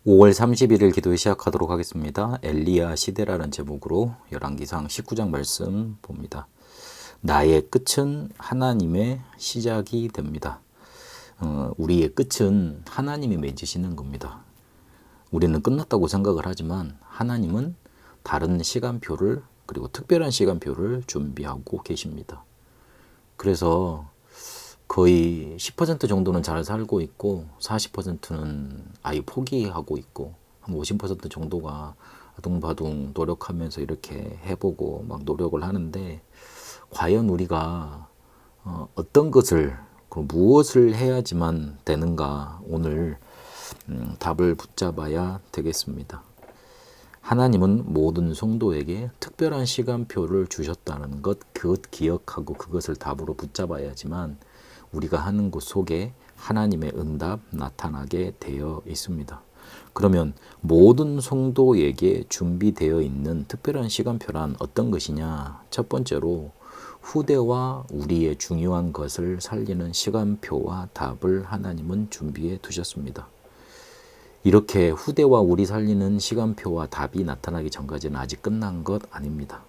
5월 31일 기도 시작하도록 하겠습니다. 엘리야 시대라는 제목으로 열왕기상 19장 말씀 봅니다. 나의 끝은 하나님의 시작이 됩니다. 우리의 끝은 하나님이 맺으시는 겁니다. 우리는 끝났다고 생각을 하지만 하나님은 다른 시간표를 그리고 특별한 시간표를 준비하고 계십니다. 그래서 거의 10% 정도는 잘 살고 있고 40%는 아예 포기하고 있고 한 50% 정도가 아둥바둥 노력하면서 이렇게 해보고 막 노력을 하는데 과연 우리가 어떤 것을 무엇을 해야지만 되는가 오늘 답을 붙잡아야 되겠습니다. 하나님은 모든 성도에게 특별한 시간표를 주셨다는 것, 그것 기억하고 그것을 답으로 붙잡아야지만 우리가 하는 것 속에 하나님의 응답 나타나게 되어 있습니다. 그러면 모든 성도에게 준비되어 있는 특별한 시간표란 어떤 것이냐? 첫 번째로 후대와 우리의 중요한 것을 살리는 시간표와 답을 하나님은 준비해 두셨습니다. 이렇게 후대와 우리 살리는 시간표와 답이 나타나기 전까지는 아직 끝난 것 아닙니다.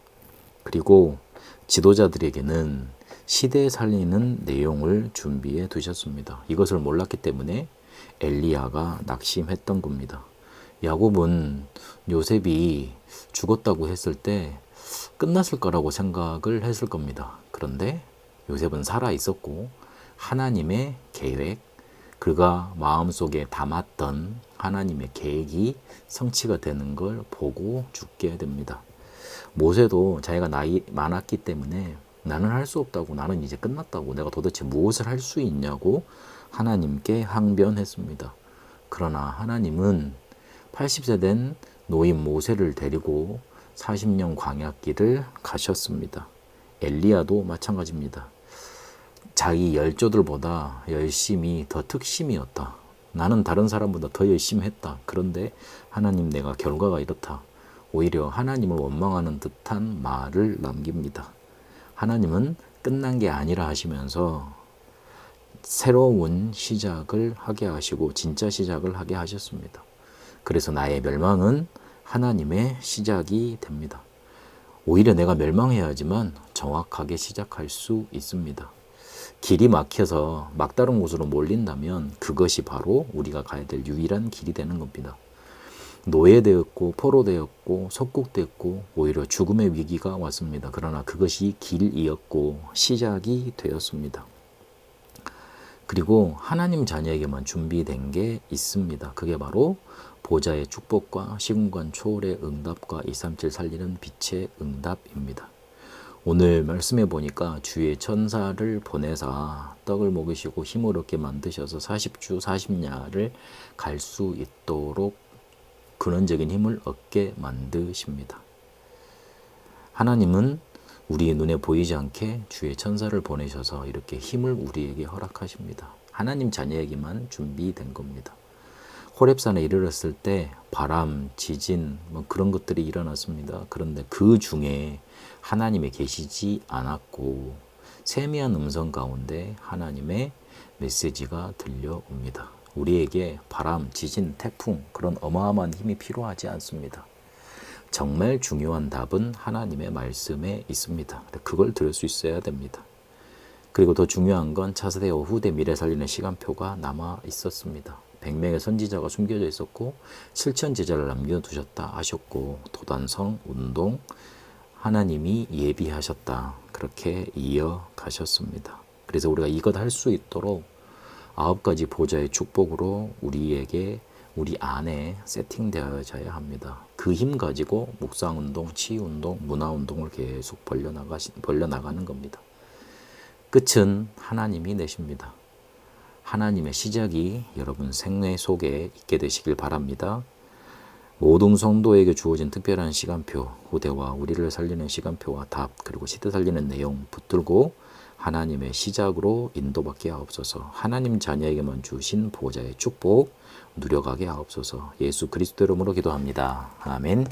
그리고 지도자들에게는 시대에 살리는 내용을 준비해 두셨습니다. 이것을 몰랐기 때문에 엘리야가 낙심했던 겁니다. 야곱은 요셉이 죽었다고 했을 때 끝났을 거라고 생각을 했을 겁니다. 그런데 요셉은 살아 있었고 하나님의 계획, 그가 마음속에 담았던 하나님의 계획이 성취가 되는 걸 보고 죽게 됩니다. 모세도 자기가 나이 많았기 때문에 나는 할 수 없다고, 나는 이제 끝났다고, 내가 도대체 무엇을 할 수 있냐고 하나님께 항변했습니다. 그러나 하나님은 80세 된 노인 모세를 데리고 40년 광야길을 가셨습니다. 엘리야도 마찬가지입니다. 자기 열조들보다 열심히 더 특심이었다. 나는 다른 사람보다 더 열심히 했다. 그런데 하나님, 내가 결과가 이렇다. 오히려 하나님을 원망하는 듯한 말을 남깁니다. 하나님은 끝난 게 아니라 하시면서 새로운 시작을 하게 하시고 진짜 시작을 하게 하셨습니다. 그래서 나의 멸망은 하나님의 시작이 됩니다. 오히려 내가 멸망해야 하지만 정확하게 시작할 수 있습니다. 길이 막혀서 막다른 곳으로 몰린다면 그것이 바로 우리가 가야 될 유일한 길이 되는 겁니다. 노예되었고 포로되었고 속국되었고 오히려 죽음의 위기가 왔습니다. 그러나 그것이 길이었고 시작이 되었습니다. 그리고 하나님 자녀에게만 준비된 게 있습니다. 그게 바로 보좌의 축복과 시공간 초월의 응답과 237 살리는 빛의 응답입니다. 오늘 말씀해 보니까 주의 천사를 보내사 떡을 먹으시고 힘을 얻게 만드셔서 40주 40야를 갈 수 있도록 근원적인 힘을 얻게 만드십니다. 하나님은 우리의 눈에 보이지 않게 주의 천사를 보내셔서 이렇게 힘을 우리에게 허락하십니다. 하나님 자녀에게만 준비된 겁니다. 호렙산에 이르렀을 때 바람, 지진 그런 것들이 일어났습니다. 그런데 그 중에 하나님이 계시지 않았고 세미한 음성 가운데 하나님의 메시지가 들려옵니다. 우리에게 바람, 지진, 태풍 그런 어마어마한 힘이 필요하지 않습니다. 정말 중요한 답은 하나님의 말씀에 있습니다. 그걸 들을 수 있어야 됩니다. 그리고 더 중요한 건 차세대와 후대 미래 살리는 시간표가 남아 있었습니다. 100명의 선지자가 숨겨져 있었고 7천 제자를 남겨두셨다 하셨고 도단성 운동 하나님이 예비하셨다 그렇게 이어가셨습니다. 그래서 우리가 이것 할 수 있도록 9가지 보좌의 축복으로 우리에게 우리 안에 세팅되어져야 합니다. 그 힘 가지고 묵상운동, 치유운동, 문화운동을 계속 벌려나가는 겁니다. 끝은 하나님이 내십니다. 하나님의 시작이 여러분 생애 속에 있게 되시길 바랍니다. 모든 성도에게 주어진 특별한 시간표, 후대와 우리를 살리는 시간표와 답, 그리고 시대 살리는 내용 붙들고 하나님의 시작으로 인도받게 하옵소서. 하나님 자녀에게만 주신 보좌의 축복 누려가게 하옵소서. 예수 그리스도 이름으로 기도합니다. 아멘.